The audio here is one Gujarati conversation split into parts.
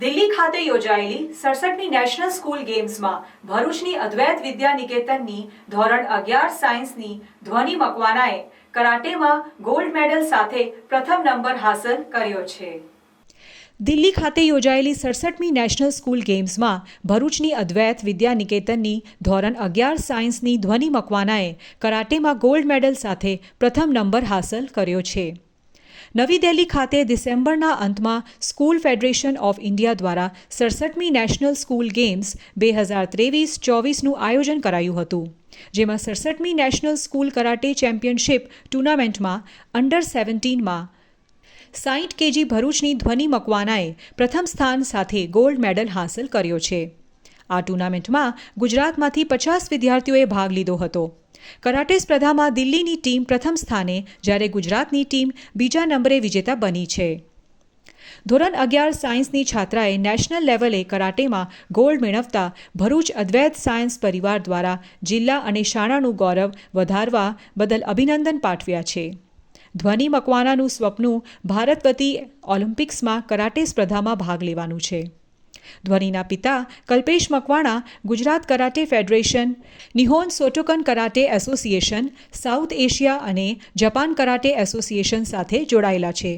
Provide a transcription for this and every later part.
દિલ્હી ખાતે યોજાયેલી 67મી નેશનલ સ્કૂલ ગેમ્સમાં ભરૂચની અદ્વૈત વિદ્યા નિકેતનની ધોરણ 11 સાયન્સની ધ્વનિ મકવાનાએ કરાટેમાં ગોલ્ડ મેડલ સાથે પ્રથમ નંબર હાંસલ કર્યો છે। દિલ્હી ખાતે યોજાયેલી 67મી નેશનલ સ્કૂલ ગેમ્સમાં ભરૂચની અદ્વૈત વિદ્યા નિકેતનની ધોરણ 11 સાયન્સની ધ્વનિ મકવાનાએ કરાટેમાં ગોલ્ડ મેડલ સાથે પ્રથમ નંબર હાંસલ કર્યો છે। નવી દિલ્હી ખાતે ડિસેમ્બરના અંતમાં સ્કૂલ ફેડરેશન ઓફ ઇન્ડિયા દ્વારા 67મી નેશનલ સ્કૂલ ગેમ્સ 2023-24નું આયોજન કરાયું હતું, જેમાં 67મી નેશનલ સ્કૂલ કરાટે ચેમ્પિયનશિપ ટુર્નામેન્ટમાં અંડર 17માં 60 kg ભરૂચની ધ્વનિ મકવાનાએ પ્રથમ સ્થાન સાથે ગોલ્ડ મેડલ હાંસલ કર્યો છે। આ ટુર્નામેન્ટમાં ગુજરાતમાંથી 50 વિદ્યાર્થીઓએ ભાગ લીધો હતો। કરાટે સ્પર્ધામાં દિલ્હીની ટીમ પ્રથમ સ્થાને જ્યારે ગુજરાતની ટીમ બીજા નંબરે વિજેતા બની છે। ધોરણ 11 સાયન્સની છાત્રાએ નેશનલ લેવલે કરાટેમાં ગોલ્ડ મેળવતા ભરૂચ અદ્વૈત સાયન્સ પરિવાર દ્વારા જિલ્લા અને શાળાનું ગૌરવ વધારવા બદલ અભિનંદન પાઠવ્યા છે। ધ્વનિ મકવાનાનું સ્વપ્ન ભારત વતી ઓલિમ્પિક્સમાં કરાટે સ્પર્ધામાં ભાગ લેવાનું છે। ધ્વનિના પિતા Kalpesh Makwana Gujarat karate federation, Nihon Shotokan karate association, South Asia અને જાપાન કરાટે એસોસિએશન સાથે જોડાયેલા છે।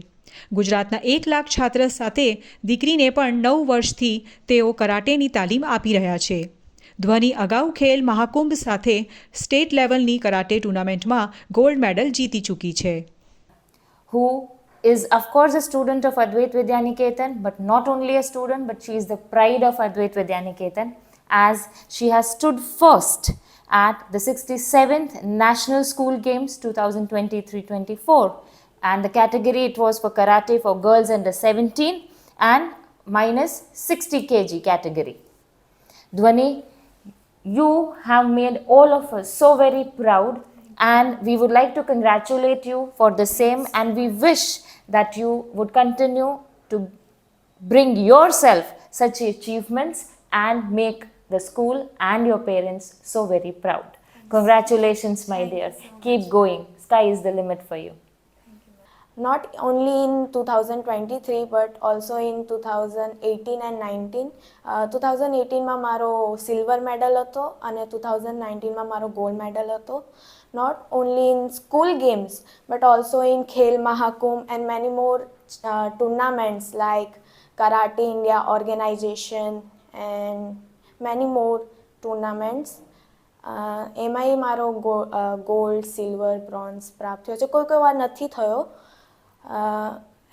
ગુજરાતના 1 લાખ છાત્ર સાથે દીકરીને પણ 9 વર્ષથી તેઓ કરાટેની તાલીમ આપી રહ્યા છે। ધ્વનિ અગાઉ ખેલ મહાકુંભ સાથે સ્ટેટ લેવલની કરાટે ટુર્નામેન્ટમાં ગોલ્ડ મેડલ જીતી ચૂકી છે। Who is of course a student of Advait Vidya Niketan, but not only a student, but she is the pride of Advait Vidya Niketan, as she has stood first at the 67th National School Games 2023-24, and the category it was for karate for girls under 17 and minus 60 kg category. Dhwani, you have made all of us so very proud, and we would like to congratulate you for the same, and we wish that you would continue to bring yourself such achievements and make the school and your parents so very proud. Congratulations, my dear. Keep going. Sky is the limit for you. Not only in 2023 but also in 2018 and 19. 2018માં મારો સિલ્વર મેડલ હતો અને 2019માં મારો ગોલ્ડ મેડલ હતો. Not only in school games but also in Khel Mahakumbh and many more tournaments like Karate India organization and many more tournaments. એમાંય મારો ગોલ્ડ, સિલ્વર, બ્રોન્ઝ પ્રાપ્ત થયો છે. કોઈ વાર નથી થયો.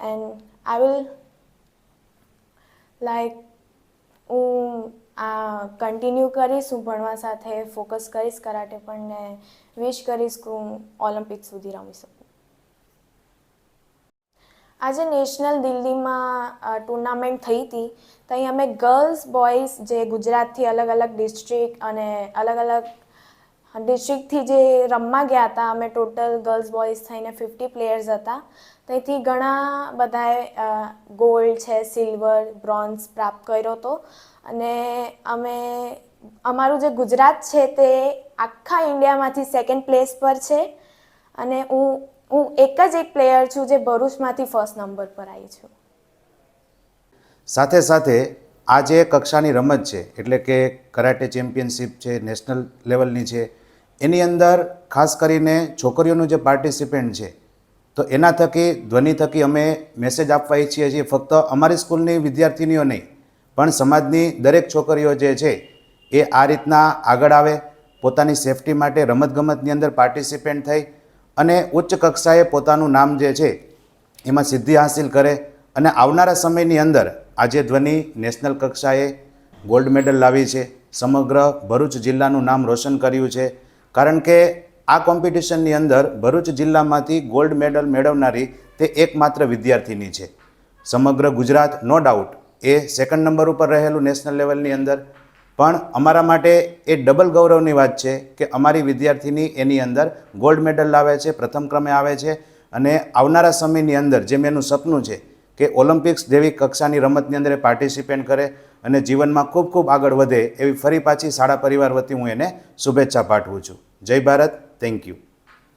And I will like હું કન્ટિન્યુ કરીશ, હું ભણવા સાથે ફોકસ કરીશ કરાટે પણ, ને વિશ કરીશ કે હું ઓલિમ્પિક સુધી રમી શકું. આજે નેશનલ દિલ્હીમાં ટુર્નામેન્ટ થઈ હતી, ત્યાં અમે ગર્લ્સ બોયઝ જે ગુજરાતથી અલગ અલગ ડિસ્ટ્રિક્ટ અને અલગ અલગ ડિસ્ટ્રિક્ટથી જે રમવા ગયા હતા, અમે ટોટલ ગર્લ્સ બોયઝ થઈને 50 પ્લેયર્સ હતા. ત્યાંથી ઘણા બધાએ ગોલ્ડ છે, સિલ્વર, બ્રોન્ઝ પ્રાપ્ત કર્યો હતો. અને અમે અમારું જે ગુજરાત છે તે આખા ઇન્ડિયામાંથી 2nd પ્લેસ પર છે, અને હું એક જ એક પ્લેયર છું જે ભરૂચમાંથી 1st નંબર પર આવી છું. સાથે સાથે આ જે કક્ષાની રમત છે એટલે કે કરાટે ચેમ્પિયનશિપ છે, નેશનલ લેવલની છે, એની અંદર ખાસ કરીને છોકરીઓનું જે પાર્ટિસિપેન્ટ છે, તો એના થકી ધ્વનિ થકી અમે મેસેજ આપવા ઈચ્છીએ છીએ, ફક્ત અમારી સ્કૂલની વિદ્યાર્થીનીઓ નહીં પણ સમાજની દરેક છોકરીઓ જે છે એ આ રીતના આગળ આવે, પોતાની સેફટી માટે રમતગમતની અંદર પાર્ટિસિપેન્ટ થઈ અને ઉચ્ચ કક્ષાએ પોતાનું નામ જે છે એમાં સિદ્ધિ હાંસિલ કરે અને આવનારા સમયની અંદર આજે ધ્વનિ નેશનલ કક્ષાએ ગોલ્ડ મેડલ લાવી છે, સમગ્ર ભરૂચ જિલ્લાનું નામ રોશન કર્યું છે. કારણ કે આ કોમ્પિટિશનની અંદર ભરૂચ જિલ્લામાંથી ગોલ્ડ મેડલ મેળવનારી તે એકમાત્ર વિદ્યાર્થીની છે. સમગ્ર ગુજરાત નો ડાઉટ એ 2nd નંબર ઉપર રહેલું નેશનલ લેવલની અંદર, પણ અમારા માટે એ ડબલ ગૌરવની વાત છે કે અમારી વિદ્યાર્થીની એની અંદર ગોલ્ડ મેડલ લાવે છે, પ્રથમ ક્રમે આવે છે, અને આવનારા સમયની અંદર જેમ એનું સપનું છે કે ઓલિમ્પિક્સ જેવી કક્ષાની રમતની અંદર એ પાર્ટિસિપેટ કરે અને જીવનમાં ખૂબ ખૂબ આગળ વધે, એવી ફરી પાછી શાળા પરિવાર વતી હું એને શુભેચ્છા પાઠવું છું. જય ભારત. Thank you.